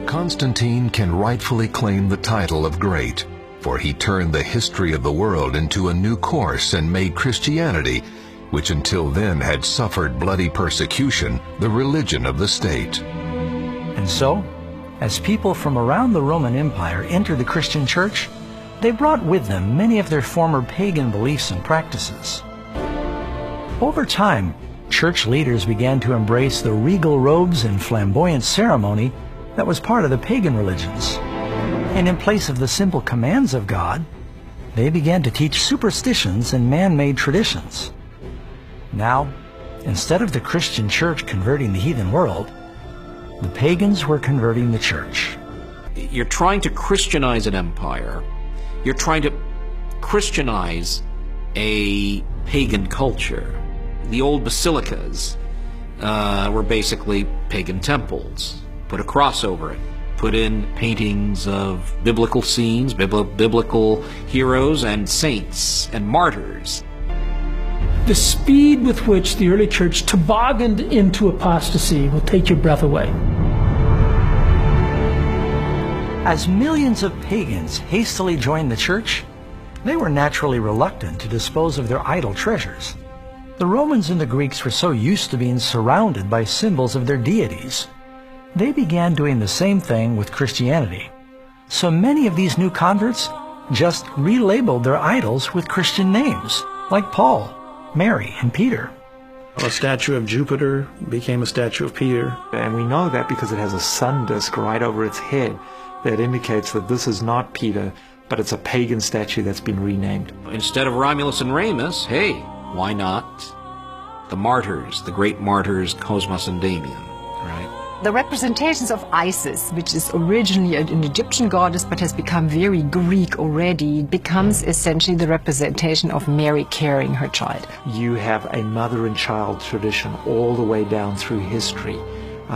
Constantine can rightfully claim the title of great, for he turned the history of the world into a new course and made Christianity, which until then had suffered bloody persecution, the religion of the state. And so, as people from around the Roman Empire entered the Christian church, they brought with them many of their former pagan beliefs and practices. Over time, church leaders began to embrace the regal robes and flamboyant ceremony that was part of the pagan religions. And in place of the simple commands of God, they began to teach superstitions and man-made traditions. Now, instead of the Christian church converting the heathen world, the pagans were converting the church. You're trying to Christianize an empire. You're trying to Christianize a pagan culture. The old basilicas were basically pagan temples. Put a cross over it. Put in paintings of biblical scenes, biblical heroes and saints and martyrs. The speed with which the early church tobogganed into apostasy will take your breath away. As millions of pagans hastily joined the church, they were naturally reluctant to dispose of their idol treasures. The Romans and the Greeks were so used to being surrounded by symbols of their deities. They began doing the same thing with Christianity. So many of these new converts just relabeled their idols with Christian names, like Paul, Mary, and Peter. A statue of Jupiter became a statue of Peter. And we know that because it has a sun disk right over its head that indicates that this is not Peter, but it's a pagan statue that's been renamed. Instead of Romulus and Remus, hey, why not the martyrs, the great martyrs Cosmas and Damian, right? The representations of Isis, which is originally an Egyptian goddess but has become very Greek already, becomes essentially the representation of Mary carrying her child. You have a mother and child tradition all the way down through history.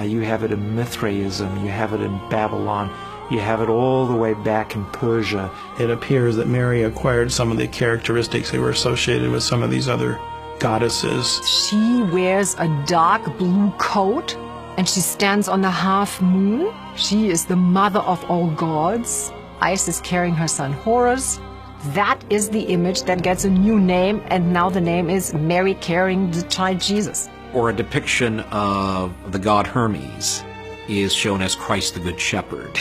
You have it in Mithraism, you have it in Babylon, you have it all the way back in Persia. It appears that Mary acquired some of the characteristics that were associated with some of these other goddesses. She wears a dark blue coat and she stands on the half moon. She is the mother of all gods. Isis carrying her son Horus. That is the image that gets a new name, and now the name is Mary carrying the child Jesus. Or a depiction of the god Hermes is shown as Christ the Good Shepherd.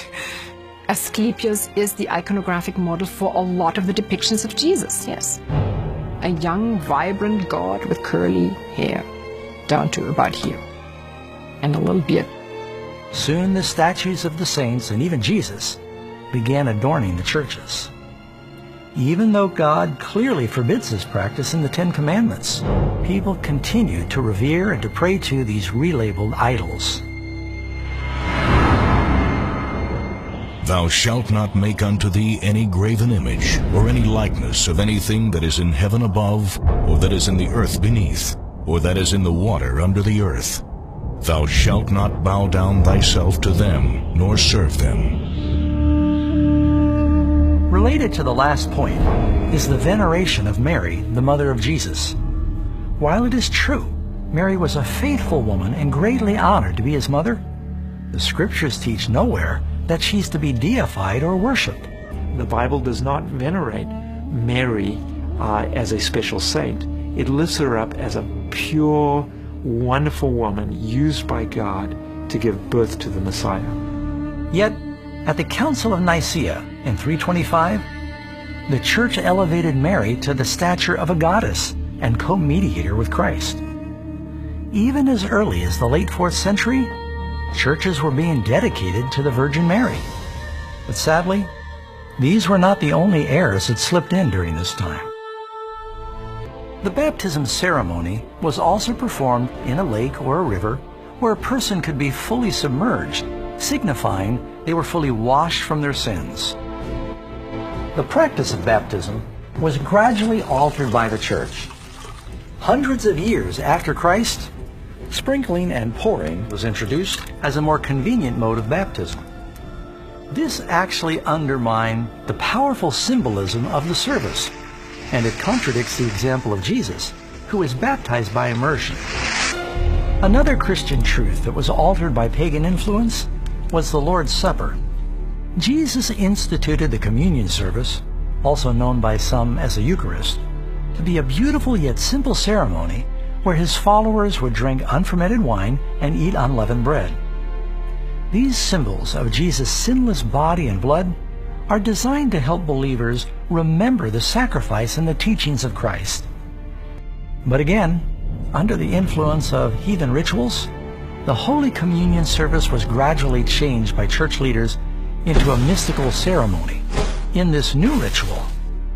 Asclepius is the iconographic model for a lot of the depictions of Jesus, yes. A young, vibrant god with curly hair, down to about here, and a little beard. Soon the statues of the saints and even Jesus began adorning the churches. Even though God clearly forbids this practice in the Ten Commandments, people continued to revere and to pray to these relabeled idols. Thou shalt not make unto thee any graven image, or any likeness of anything that is in heaven above, or that is in the earth beneath, or that is in the water under the earth. Thou shalt not bow down thyself to them, nor serve them. Related to the last point is the veneration of Mary, the mother of Jesus. While it is true, Mary was a faithful woman and greatly honored to be his mother, the scriptures teach nowhere that she's to be deified or worshipped. The Bible does not venerate Mary as a special saint. It lifts her up as a pure, wonderful woman used by God to give birth to the Messiah. Yet, at the Council of Nicaea in 325, the Church elevated Mary to the stature of a goddess and co-mediator with Christ. Even as early as the late 4th century, churches were being dedicated to the Virgin Mary. But sadly, these were not the only errors that slipped in during this time. The baptism ceremony was also performed in a lake or a river where a person could be fully submerged, signifying they were fully washed from their sins. The practice of baptism was gradually altered by the church. Hundreds of years after Christ, sprinkling and pouring was introduced as a more convenient mode of baptism. This actually undermined the powerful symbolism of the service, and it contradicts the example of Jesus, who was baptized by immersion. Another Christian truth that was altered by pagan influence was the Lord's Supper. Jesus instituted the communion service, also known by some as the Eucharist, to be a beautiful yet simple ceremony where his followers would drink unfermented wine and eat unleavened bread. These symbols of Jesus' sinless body and blood are designed to help believers remember the sacrifice and the teachings of Christ. But again, under the influence of heathen rituals, the Holy Communion service was gradually changed by church leaders into a mystical ceremony. In this new ritual,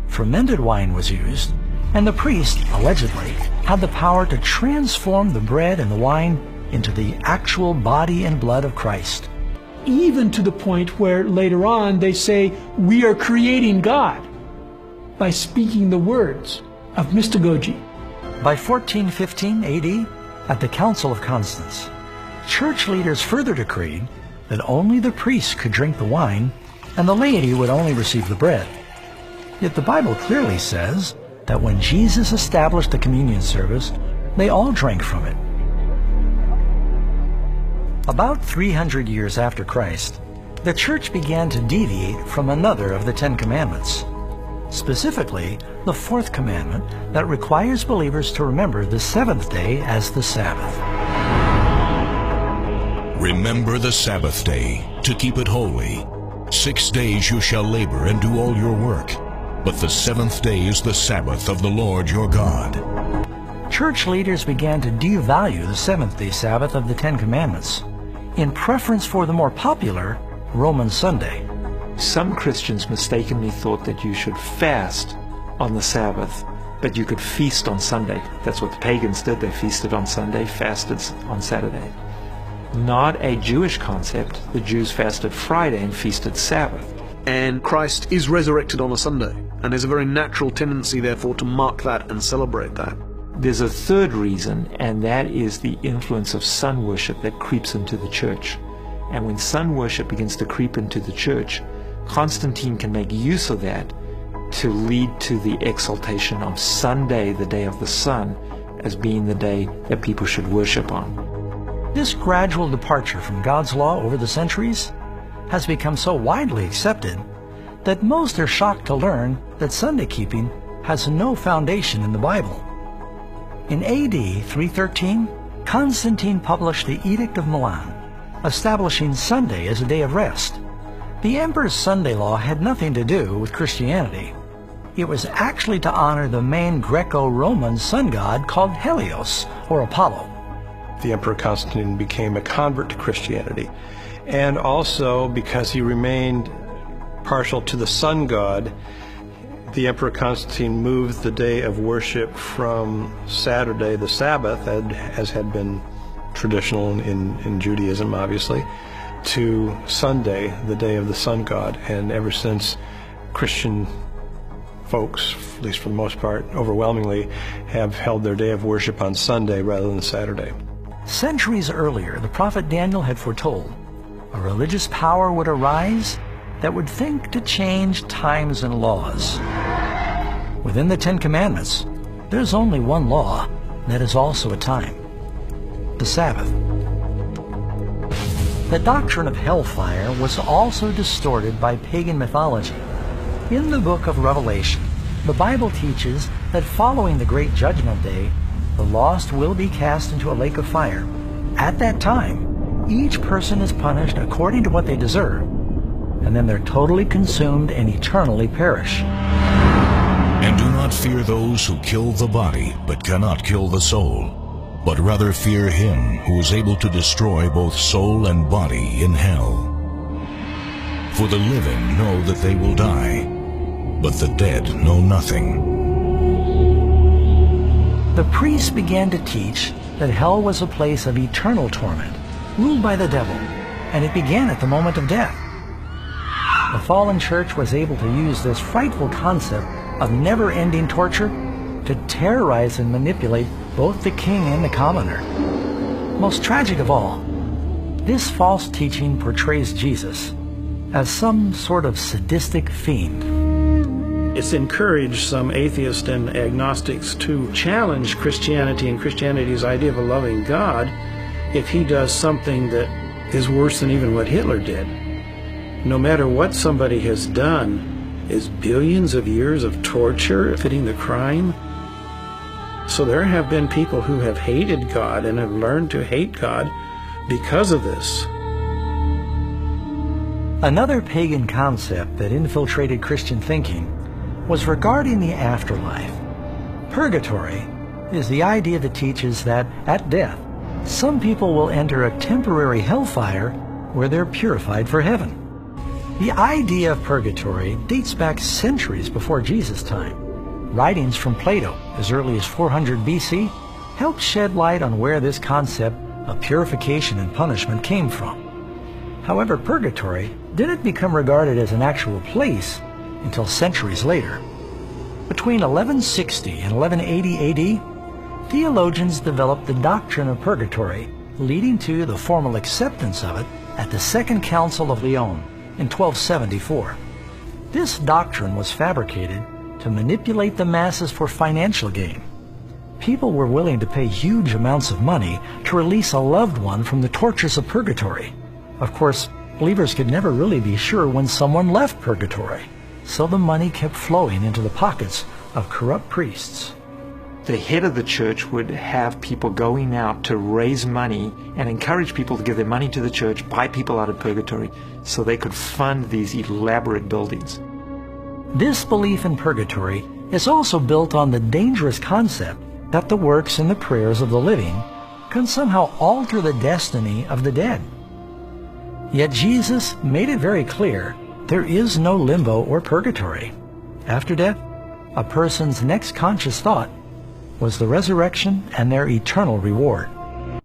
fermented wine was used, and the priest, allegedly, had the power to transform the bread and the wine into the actual body and blood of Christ. Even to the point where later on they say we are creating God by speaking the words of mystagogy. By 1415 AD, at the Council of Constance, church leaders further decreed that only the priests could drink the wine and the laity would only receive the bread. Yet the Bible clearly says that when Jesus established the communion service, they all drank from it. About 300 years after Christ, the church began to deviate from another of the 10 Commandments, specifically the 4th commandment that requires believers to remember the 7th day as the Sabbath. Remember the Sabbath day, to keep it holy. 6 days you shall labor and do all your work, but the 7th day is the Sabbath of the Lord your God. Church leaders began to devalue the 7th-day Sabbath of the 10 Commandments in preference for the more popular Roman Sunday. Some Christians mistakenly thought that you should fast on the Sabbath, but you could feast on Sunday. That's what the pagans did. They feasted on Sunday, fasted on Saturday. Not a Jewish concept. The Jews fasted Friday and feasted Sabbath. And Christ is resurrected on a Sunday, and there's a very natural tendency, therefore, to mark that and celebrate that. There's a third reason, and that is the influence of sun worship that creeps into the church. And when sun worship begins to creep into the church, Constantine can make use of that to lead to the exaltation of Sunday, the day of the sun, as being the day that people should worship on. This gradual departure from God's law over the centuries has become so widely accepted that most are shocked to learn that Sunday keeping has no foundation in the Bible. In AD 313, Constantine published the Edict of Milan, establishing Sunday as a day of rest. The emperor's Sunday law had nothing to do with Christianity. It was actually to honor the main Greco-Roman sun god called Helios, or Apollo. The Emperor Constantine became a convert to Christianity, and also because he remained partial to the sun god, the Emperor Constantine moved the day of worship from Saturday, the Sabbath, as had been traditional in Judaism, obviously, to Sunday, the day of the sun god. And ever since, Christian folks, at least for the most part, overwhelmingly, have held their day of worship on Sunday rather than Saturday. Centuries earlier, the prophet Daniel had foretold a religious power would arise that would think to change times and laws. Within the 10 Commandments, there's only one law that is also a time: the Sabbath. The doctrine of hellfire was also distorted by pagan mythology. In the book of Revelation, the Bible teaches that following the Great Judgment Day, the lost will be cast into a lake of fire. At that time, each person is punished according to what they deserve, and then they're totally consumed and eternally perish. And do not fear those who kill the body, but cannot kill the soul, but rather fear him who is able to destroy both soul and body in hell. For the living know that they will die, but the dead know nothing. The priests began to teach that hell was a place of eternal torment, ruled by the devil, and it began at the moment of death. The fallen church was able to use this frightful concept of never-ending torture to terrorize and manipulate both the king and the commoner. Most tragic of all, this false teaching portrays Jesus as some sort of sadistic fiend. It's encouraged some atheists and agnostics to challenge Christianity and Christianity's idea of a loving God if he does something that is worse than even what Hitler did. No matter what somebody has done, is billions of years of torture fitting the crime? So there have been people who have hated God and have learned to hate God because of this. Another pagan concept that infiltrated Christian thinking was regarding the afterlife. Purgatory is the idea that teaches that at death, some people will enter a temporary hellfire where they're purified for heaven. The idea of purgatory dates back centuries before Jesus' time. Writings from Plato as early as 400 BC helped shed light on where this concept of purification and punishment came from. However, purgatory didn't become regarded as an actual place until centuries later. Between 1160 and 1180 AD, theologians developed the doctrine of purgatory, leading to the formal acceptance of it at the Second Council of Lyon in 1274. This doctrine was fabricated to manipulate the masses for financial gain. People were willing to pay huge amounts of money to release a loved one from the tortures of purgatory. Of course, believers could never really be sure when someone left purgatory, so the money kept flowing into the pockets of corrupt priests. The head of the church would have people going out to raise money and encourage people to give their money to the church, buy people out of purgatory, so they could fund these elaborate buildings. This belief in purgatory is also built on the dangerous concept that the works and the prayers of the living can somehow alter the destiny of the dead. Yet Jesus made it very clear there is no limbo or purgatory. After death, a person's next conscious thought was the resurrection and their eternal reward.